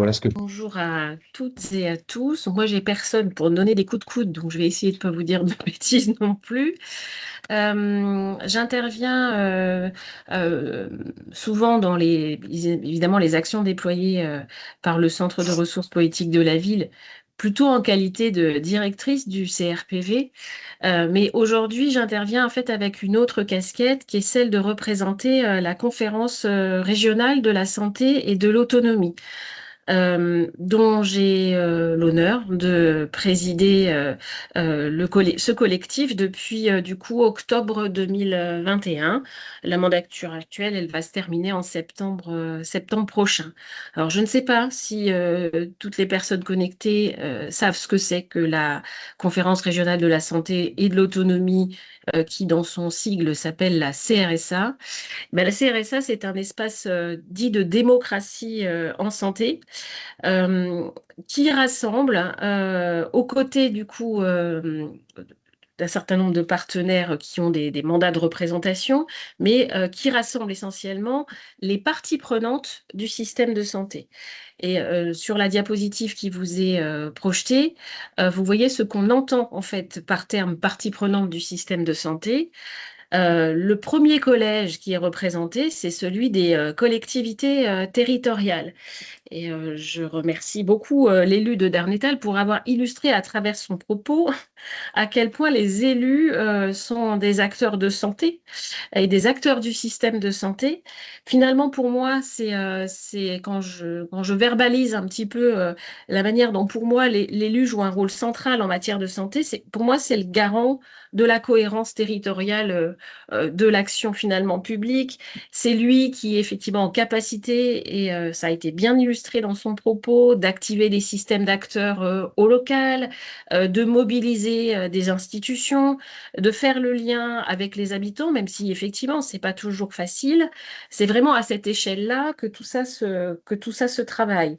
Voilà ce que... Bonjour à toutes et à tous. Moi, j'ai personne pour donner des coups de coude, donc je vais essayer de ne pas vous dire de bêtises non plus. J'interviens souvent dans évidemment les actions déployées par le Centre de ressources politiques de la ville, plutôt en qualité de directrice du CRPV. Mais aujourd'hui, j'interviens en fait avec une autre casquette qui est celle de représenter la conférence régionale de la santé et de l'autonomie dont j'ai l'honneur de présider ce collectif depuis du coup octobre 2021. La mandature actuelle, elle va se terminer en septembre prochain. Alors, je ne sais pas si toutes les personnes connectées savent ce que c'est que la Conférence régionale de la santé et de l'autonomie, qui dans son sigle s'appelle la CRSA. Ben, la CRSA, c'est un espace dit de démocratie en santé euh, qui rassemble aux côtés du coup d'un certain nombre de partenaires qui ont des mandats de représentation, mais qui rassemble essentiellement les parties prenantes du système de santé. Et sur la diapositive qui vous est projetée, vous voyez ce qu'on entend en fait par terme partie prenante du système de santé. Le premier collège qui est représenté, c'est celui des collectivités territoriales. Et je remercie beaucoup l'élu de Darnétal pour avoir illustré à travers son propos à quel point les élus sont des acteurs de santé et des acteurs du système de santé. Finalement, pour moi, c'est quand je verbalise un petit peu la manière dont, pour moi, l'élu joue un rôle central en matière de santé, pour moi, c'est le garant de la cohérence territoriale de l'action finalement publique. C'est lui qui est effectivement en capacité, et ça a été bien illustré dans son propos, d'activer des systèmes d'acteurs au local, de mobiliser des institutions, de faire le lien avec les habitants, même si effectivement, c'est pas toujours facile. C'est vraiment à cette échelle-là que tout ça se travaille.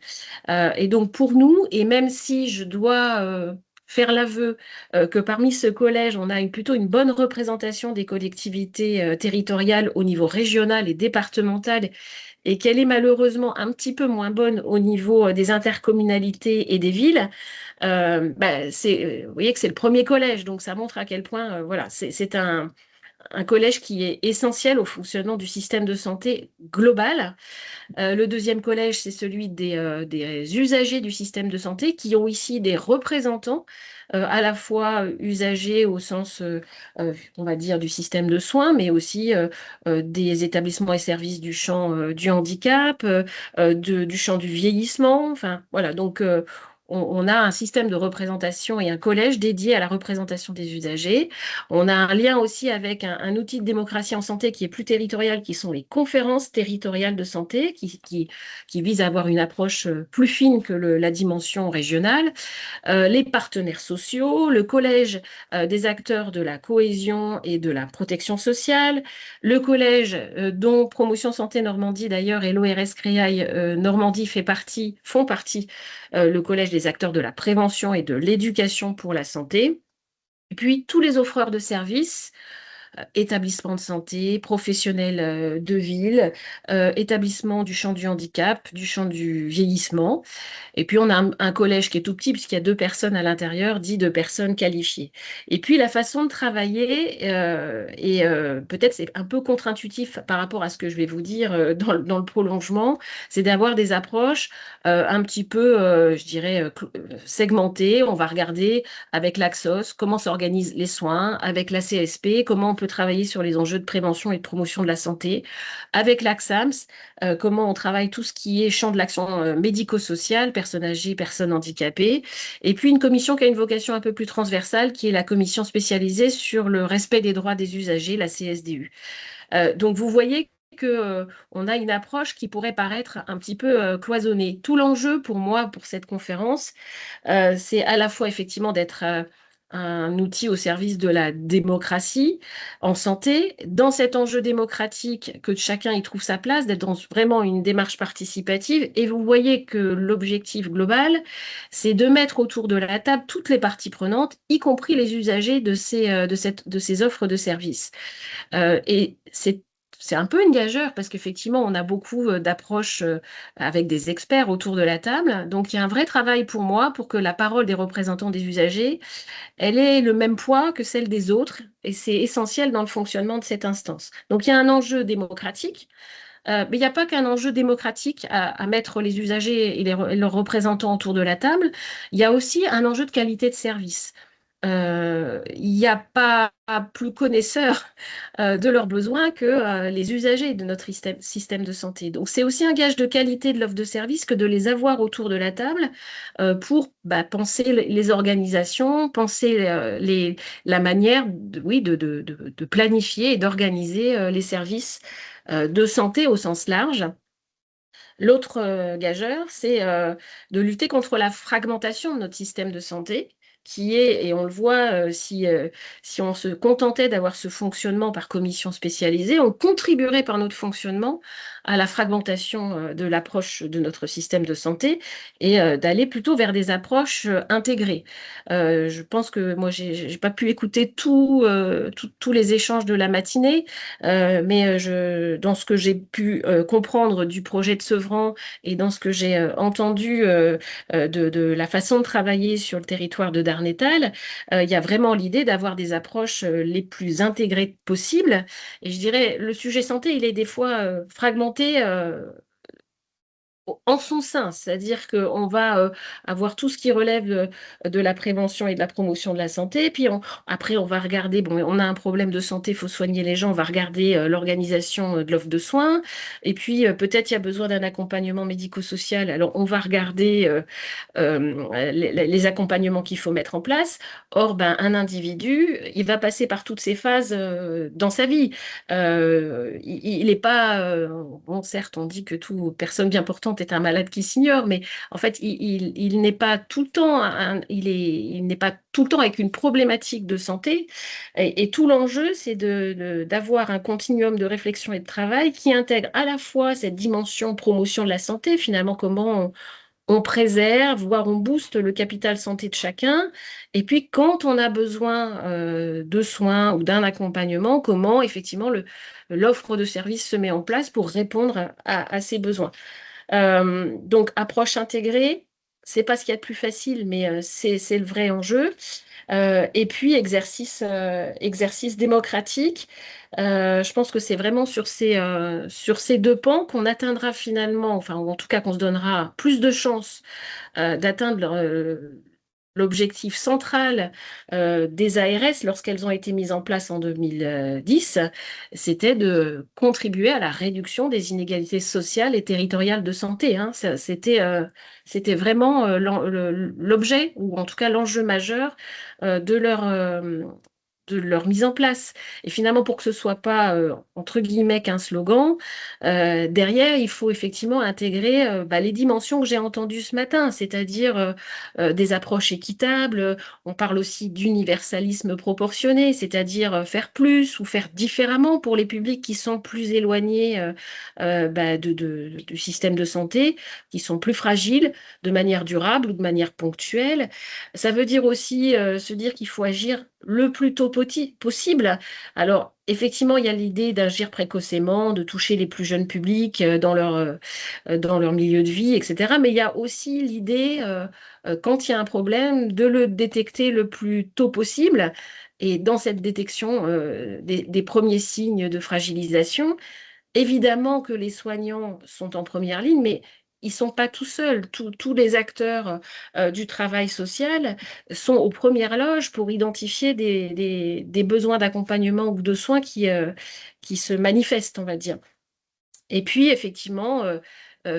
Et donc pour nous, et même si je dois faire l'aveu que parmi ce collège, on a plutôt une bonne représentation des collectivités territoriales au niveau régional et départemental, et qu'elle est malheureusement un petit peu moins bonne au niveau des intercommunalités et des villes, vous voyez que c'est le premier collège, donc ça montre à quel point, voilà, c'est un collège qui est essentiel au fonctionnement du système de santé global. Le deuxième collège, c'est celui des usagers du système de santé qui ont ici des représentants, à la fois usagers au sens, on va dire, du système de soins, mais aussi des établissements et services du champ du handicap, du champ du vieillissement. Enfin, voilà, donc on a un système de représentation et un collège dédié à la représentation des usagers. On a un lien aussi avec un outil de démocratie en santé qui est plus territorial, qui sont les conférences territoriales de santé, qui visent à avoir une approche plus fine que la dimension régionale, les partenaires sociaux, le collège des acteurs de la cohésion et de la protection sociale, le collège dont Promotion Santé Normandie d'ailleurs et l'ORS CREAI Normandie font partie, le collège des acteurs de la prévention et de l'éducation pour la santé. Et puis tous les offreurs de services, établissements de santé, professionnels de ville, établissements du champ du handicap, du champ du vieillissement. Et puis on a un collège qui est tout petit puisqu'il y a deux personnes à l'intérieur, dit de personnes qualifiées. Et puis la façon de travailler, et peut-être c'est un peu contre-intuitif par rapport à ce que je vais vous dire dans le prolongement, c'est d'avoir des approches un petit peu, je dirais, segmentées. On va regarder avec l'Axos comment s'organisent les soins, avec la CSP, comment on peut travailler sur les enjeux de prévention et de promotion de la santé, avec l'AXAMS, comment on travaille tout ce qui est champ de l'action médico-sociale, personnes âgées, personnes handicapées, et puis une commission qui a une vocation un peu plus transversale, qui est la commission spécialisée sur le respect des droits des usagers, la CSDU. Donc vous voyez que on a une approche qui pourrait paraître un petit peu cloisonnée. Tout l'enjeu pour moi, pour cette conférence, c'est à la fois effectivement d'être un outil au service de la démocratie en santé, dans cet enjeu démocratique, que chacun y trouve sa place, d'être dans vraiment une démarche participative. Et vous voyez que l'objectif global, c'est de mettre autour de la table toutes les parties prenantes, y compris les usagers de ces offres de services. Et c'est c'est un peu une gageure parce qu'effectivement, on a beaucoup d'approches avec des experts autour de la table. Donc, il y a un vrai travail pour moi pour que la parole des représentants des usagers, elle ait le même poids que celle des autres. Et c'est essentiel dans le fonctionnement de cette instance. Donc, il y a un enjeu démocratique. Mais il n'y a pas qu'un enjeu démocratique à mettre les usagers et leurs représentants autour de la table. Il y a aussi un enjeu de qualité de service. Il n'y a pas plus connaisseurs de leurs besoins que les usagers de notre système de santé. Donc, c'est aussi un gage de qualité de l'offre de service que de les avoir autour de la table pour penser les organisations, penser la manière oui, de planifier et d'organiser les services de santé au sens large. L'autre gageur, c'est de lutter contre la fragmentation de notre système de santé, qui est, et on le voit, si on se contentait d'avoir ce fonctionnement par commission spécialisée, on contribuerait par notre fonctionnement à la fragmentation de l'approche de notre système de santé et d'aller plutôt vers des approches intégrées. Je pense que moi, j'ai pas pu écouter tous les échanges de la matinée, mais dans ce que j'ai pu comprendre du projet de Sevran et dans ce que j'ai entendu de la façon de travailler sur le territoire de Darnétal, il y a vraiment l'idée d'avoir des approches les plus intégrées possibles. Et je dirais, le sujet santé, il est des fois fragmenté en son sein, c'est-à-dire qu'on va avoir tout ce qui relève de la prévention et de la promotion de la santé, puis après on va regarder, bon, on a un problème de santé, il faut soigner les gens, on va regarder l'organisation de l'offre de soins, et puis peut-être il y a besoin d'un accompagnement médico-social, alors on va regarder les accompagnements qu'il faut mettre en place. Or, un individu, il va passer par toutes ces phases dans sa vie. Il n'est pas... bon, certes, on dit que toute personne bien portante est un malade qui s'ignore, mais en fait, il n'est pas tout le temps, il n'est pas tout le temps avec une problématique de santé. Et tout l'enjeu, c'est d'avoir un continuum de réflexion et de travail qui intègre à la fois cette dimension promotion de la santé, finalement, comment on préserve, voire on booste le capital santé de chacun. Et puis, quand on a besoin de soins ou d'un accompagnement, comment effectivement l'offre de services se met en place pour répondre à ces besoins. Donc, approche intégrée, c'est pas ce qu'il y a de plus facile, mais c'est le vrai enjeu. Et puis, exercice démocratique. Je pense que c'est vraiment sur ces deux pans qu'on atteindra finalement, enfin, ou en tout cas qu'on se donnera plus de chances d'atteindre l'objectif central des ARS lorsqu'elles ont été mises en place en 2010, c'était de contribuer à la réduction des inégalités sociales et territoriales de santé, hein. C'était vraiment l'objet, ou en tout cas l'enjeu majeur de de leur mise en place. Et finalement, pour que ce soit pas, entre guillemets, qu'un slogan, derrière, il faut effectivement intégrer les dimensions que j'ai entendues ce matin, c'est-à-dire des approches équitables. On parle aussi d'universalisme proportionné, c'est-à-dire faire plus ou faire différemment pour les publics qui sont plus éloignés du système de santé, qui sont plus fragiles de manière durable ou de manière ponctuelle. Ça veut dire aussi se dire qu'il faut agir le plus tôt possible. Alors, effectivement, il y a l'idée d'agir précocement, de toucher les plus jeunes publics dans leur milieu de vie, etc. Mais il y a aussi l'idée, quand il y a un problème, de le détecter le plus tôt possible. Et dans cette détection des premiers signes de fragilisation, évidemment que les soignants sont en première ligne, mais ils ne sont pas tout seuls. Tous les acteurs du travail social sont aux premières loges pour identifier des besoins d'accompagnement ou de soins qui se manifestent, on va dire. Et puis, effectivement,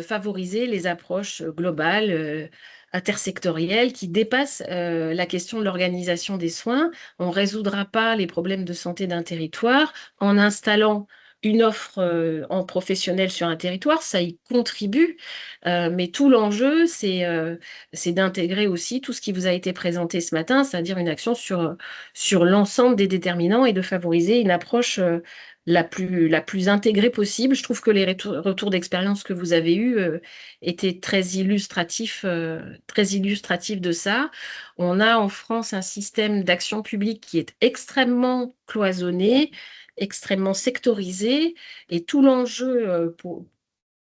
favoriser les approches globales, intersectorielles, qui dépassent la question de l'organisation des soins. On ne résoudra pas les problèmes de santé d'un territoire en installant une offre en professionnel sur un territoire, ça y contribue, mais tout l'enjeu, c'est d'intégrer aussi tout ce qui vous a été présenté ce matin, c'est-à-dire une action sur l'ensemble des déterminants et de favoriser une approche la plus intégrée possible. Je trouve que les retours d'expérience que vous avez eus étaient très illustratifs de ça. On a en France un système d'action publique qui est extrêmement cloisonné, extrêmement sectorisé. Et tout l'enjeu pour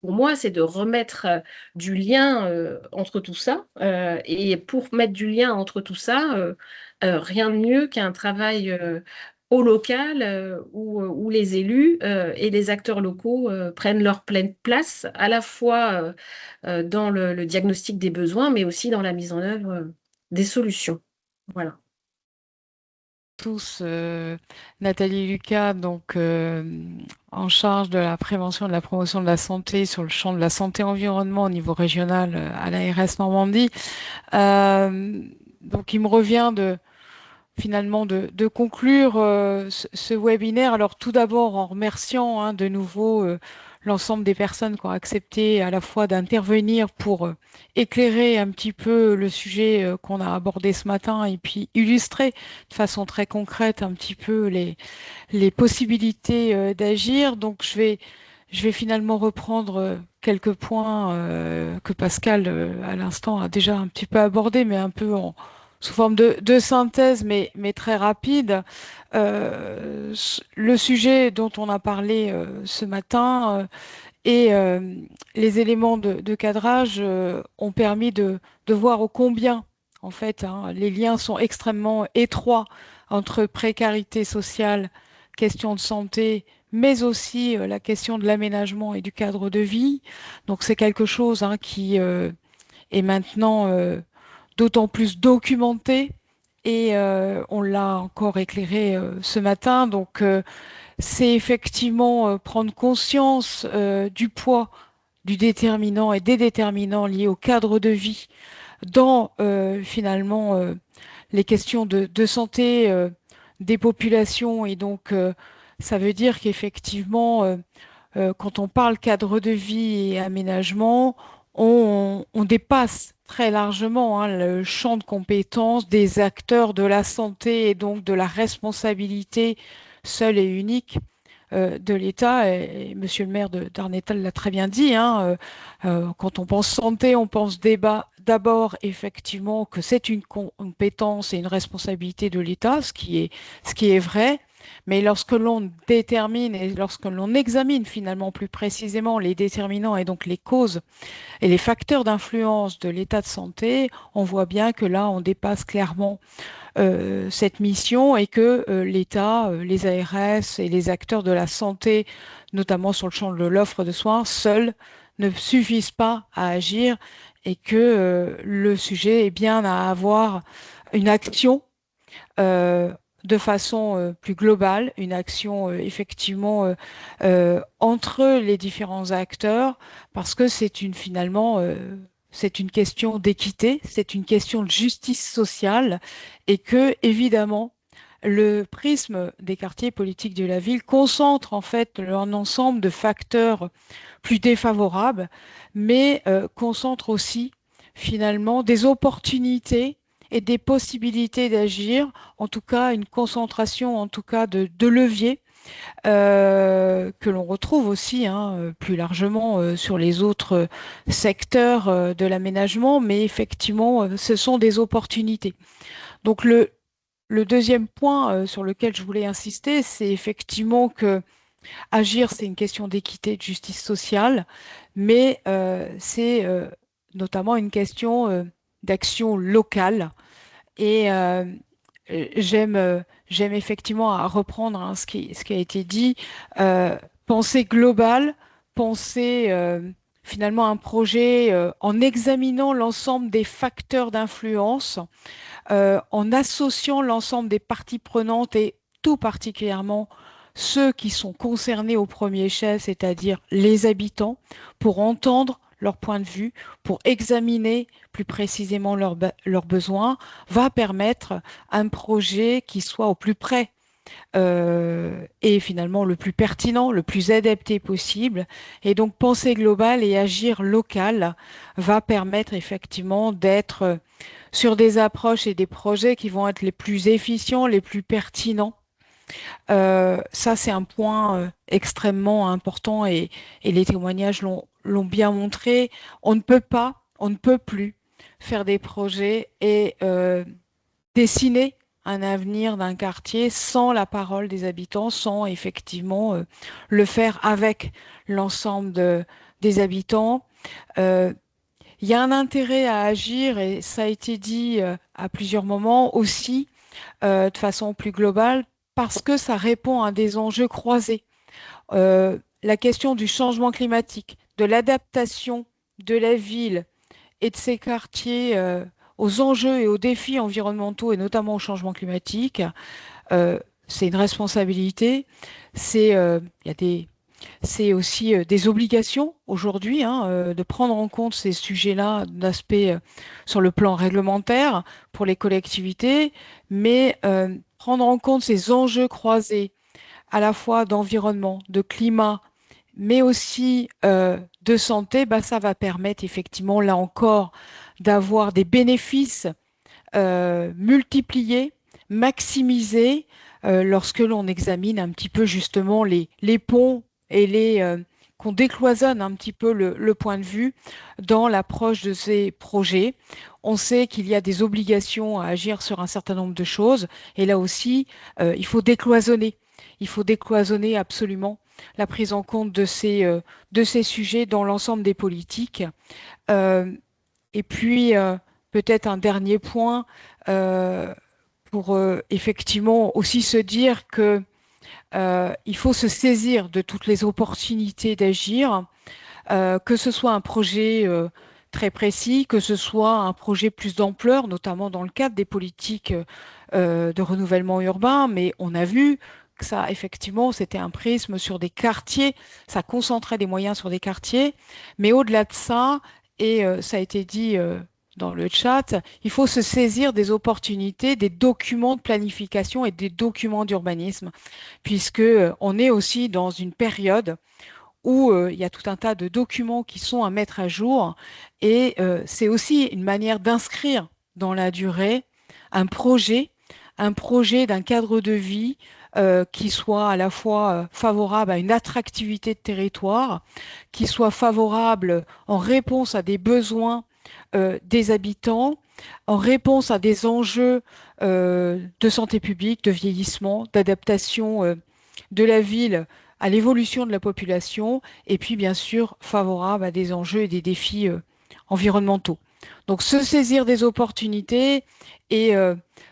moi, c'est de remettre du lien entre tout ça. Et pour mettre du lien entre tout ça, rien de mieux qu'un travail au local où les élus et les acteurs locaux prennent leur pleine place, à la fois dans le diagnostic des besoins, mais aussi dans la mise en œuvre des solutions. Voilà. Tous, Nathalie Lucas, donc en charge de la prévention et de la promotion de la santé sur le champ de la santé-environnement au niveau régional à l'ARS Normandie. Euh, donc il me revient finalement de conclure ce webinaire. Alors tout d'abord en remerciant de nouveau l'ensemble des personnes qui ont accepté à la fois d'intervenir pour éclairer un petit peu le sujet qu'on a abordé ce matin et puis illustrer de façon très concrète un petit peu les possibilités d'agir. Donc je vais finalement reprendre quelques points que Pascal à l'instant a déjà un petit peu abordé, mais un peu sous forme de synthèse, mais très rapide. Le sujet dont on a parlé ce matin et les éléments de cadrage ont permis de voir ô combien, en fait, les liens sont extrêmement étroits entre précarité sociale, question de santé, mais aussi la question de l'aménagement et du cadre de vie. Donc c'est quelque chose qui est maintenant d'autant plus documenté et on l'a encore éclairé ce matin. Donc c'est effectivement prendre conscience du poids du déterminant et des déterminants liés au cadre de vie dans finalement les questions de santé des populations. Et donc, ça veut dire qu'effectivement, quand on parle cadre de vie et aménagement, on dépasse très largement le champ de compétences des acteurs de la santé et donc de la responsabilité seule et unique de l'État. Et Monsieur le maire d'Arnetal l'a très bien dit, quand on pense santé, on pense débat d'abord effectivement que c'est une compétence et une responsabilité de l'État, ce qui est vrai. Mais lorsque l'on détermine et lorsque l'on examine finalement plus précisément les déterminants et donc les causes et les facteurs d'influence de l'état de santé, on voit bien que là, on dépasse clairement cette mission et que l'État, les ARS et les acteurs de la santé, notamment sur le champ de l'offre de soins, seuls ne suffisent pas à agir et que le sujet est bien à avoir une action euh, de façon plus globale, une action effectivement entre les différents acteurs, parce que c'est une finalement c'est une question d'équité, c'est une question de justice sociale, et que évidemment le prisme des quartiers politiques de la ville concentre en fait un ensemble de facteurs plus défavorables, mais concentre aussi finalement des opportunités et des possibilités d'agir, en tout cas une concentration en tout cas de leviers que l'on retrouve aussi plus largement sur les autres secteurs de l'aménagement, mais effectivement, ce sont des opportunités. Donc le deuxième point sur lequel je voulais insister, c'est effectivement que agir, c'est une question d'équité, de justice sociale, mais c'est notamment une question d'action locale. Et j'aime effectivement à reprendre ce qui a été dit, penser global, penser finalement un projet en examinant l'ensemble des facteurs d'influence, en associant l'ensemble des parties prenantes et tout particulièrement ceux qui sont concernés au premier chef, c'est-à-dire les habitants, pour entendre leur point de vue, pour examiner plus précisément leurs besoins, va permettre un projet qui soit au plus près et finalement le plus pertinent, le plus adapté possible. Et donc penser global et agir local va permettre effectivement d'être sur des approches et des projets qui vont être les plus efficients, les plus pertinents. Ça, c'est un point extrêmement important et les témoignages l'ont bien montré. On ne peut pas, on ne peut plus faire des projets et dessiner un avenir d'un quartier sans la parole des habitants, sans effectivement le faire avec l'ensemble des habitants. Euh, il y a un intérêt à agir, et ça a été dit à plusieurs moments aussi, de façon plus globale, parce que ça répond à des enjeux croisés. La question du changement climatique, de l'adaptation de la ville et de ces quartiers aux enjeux et aux défis environnementaux et notamment au changement climatique, euh, c'est une responsabilité. Il y a c'est aussi des obligations aujourd'hui hein, de prendre en compte ces sujets-là d'aspect sur le plan réglementaire pour les collectivités, mais prendre en compte ces enjeux croisés à la fois d'environnement, de climat, mais aussi de santé, bah, ça va permettre effectivement, là encore, d'avoir des bénéfices multipliés, maximisés, lorsque l'on examine un petit peu justement les ponts et qu'on décloisonne un petit peu le point de vue dans l'approche de ces projets. On sait qu'il y a des obligations à agir sur un certain nombre de choses, et là aussi, il faut décloisonner. Il faut décloisonner absolument la prise en compte de ces sujets dans l'ensemble des politiques. Euh, et puis, peut-être un dernier point euh, pour effectivement aussi se dire que il faut se saisir de toutes les opportunités d'agir, que ce soit un projet très précis, que ce soit un projet plus d'ampleur, notamment dans le cadre des politiques de renouvellement urbain, mais on a vu que ça, effectivement, c'était un prisme sur des quartiers, ça concentrait des moyens sur des quartiers, mais au-delà de ça, et ça a été dit dans le chat, il faut se saisir des opportunités, des documents de planification et des documents d'urbanisme, puisque on est aussi dans une période où il y a tout un tas de documents qui sont à mettre à jour. Et c'est aussi une manière d'inscrire dans la durée un projet, un projet d'un cadre de vie qui soit à la fois favorable à une attractivité de territoire, qui soit favorable en réponse à des besoins des habitants, en réponse à des enjeux de santé publique, de vieillissement, d'adaptation de la ville à l'évolution de la population, et puis bien sûr favorable à des enjeux et des défis environnementaux. Donc se saisir des opportunités, et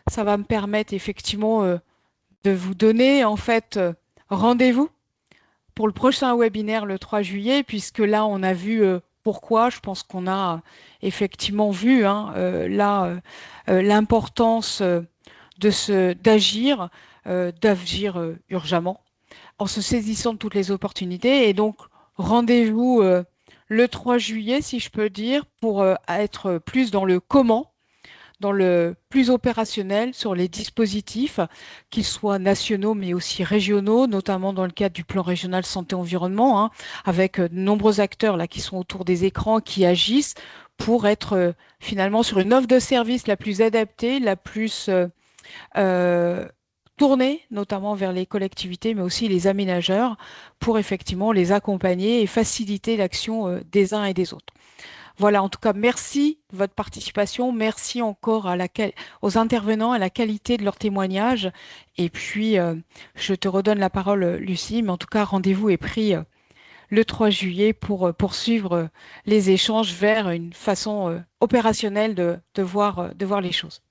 ça va me permettre effectivement de vous donner en fait rendez-vous pour le prochain webinaire le 3 juillet, puisque là on a vu pourquoi. Je pense qu'on a effectivement vu hein, l'importance d'agir urgemment en se saisissant de toutes les opportunités. Et donc, rendez-vous le 3 juillet, si je peux dire, pour être plus dans le comment, dans le plus opérationnel sur les dispositifs, qu'ils soient nationaux mais aussi régionaux, notamment dans le cadre du plan régional santé-environnement, hein, avec de nombreux acteurs là qui sont autour des écrans, qui agissent pour être finalement sur une offre de service la plus adaptée, la plus euh, tournée notamment vers les collectivités, mais aussi les aménageurs, pour effectivement les accompagner et faciliter l'action des uns et des autres. Voilà, en tout cas, merci de votre participation. Merci encore aux intervenants, à la qualité de leur témoignage. Et puis, je te redonne la parole, Lucie, mais en tout cas, rendez-vous est pris le 3 juillet pour poursuivre les échanges vers une façon opérationnelle de voir les choses.